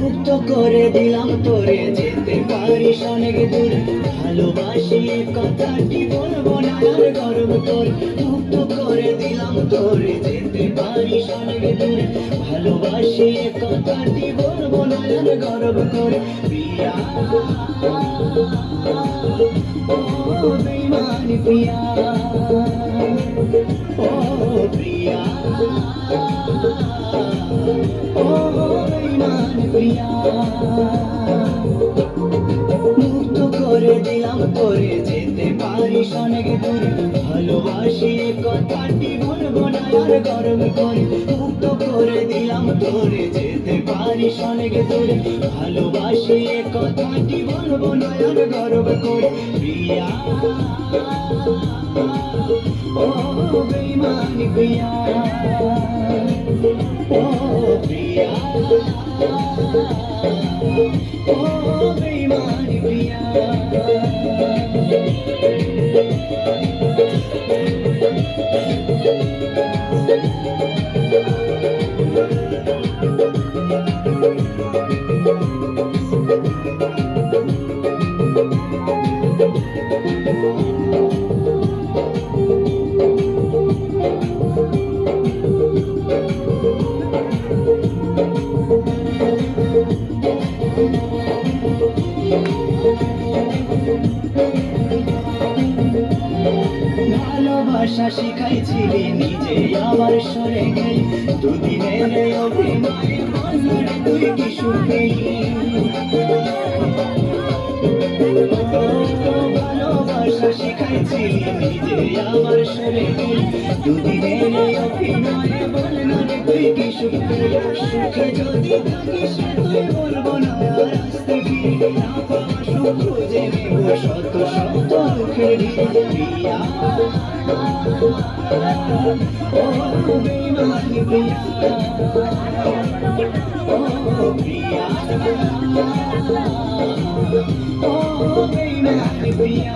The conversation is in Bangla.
মুক্ত করে দিলাম তোরে, যেতে পারিস অনেক দূর। ভালোবাসি এ কথাটি বলবো না আর গর্ব করে। মুক্ত করে দিলাম তোরে, যেতে পারিস অনেক দূর। ভালোবাসি এ কথাটি বলবো না আর গর্ব করে। প্রিয়া ও বেঈমান প্রিয়া, ও প্রিয়া, ও বেঈমান প্রিয়া। মুক্ত করে দিলাম তোরে, যেতে পারিস অনেক দূর। ভালোবাসি এ কথাটি বলবো না আর গর্ব করে। মুক্ত করে দিলাম তোরে, যেতে পারিস অনেক দূর। ভালোবাসি এ কথাটি বলবো না আর গর্ব করে। প্রিয়া ও বেঈমান প্রিয়া, ও প্রিয়া, ও বেঈমান প্রিয়া। ভালোবাসা শিখাইছিলি নিজে, আবার সরে গেলি। দুদিনের অভিনয় বললে তুই কি সুখী। ভালোবাসা শিখাইছিলি নিজে, আবার সরে গেলি। দুদিনের অভিনয় বললে তুই কি সুখী। সুখে যদি থাকিস তুই বলবো না আর আসতে ফিরে। না পাওয়া সুখ খুঁজে নেব শত শত দুঃখের প্রিয়া, ও বেঈমান প্রিয়া, ও প্রিয়া, ও বেঈমান প্রিয়া।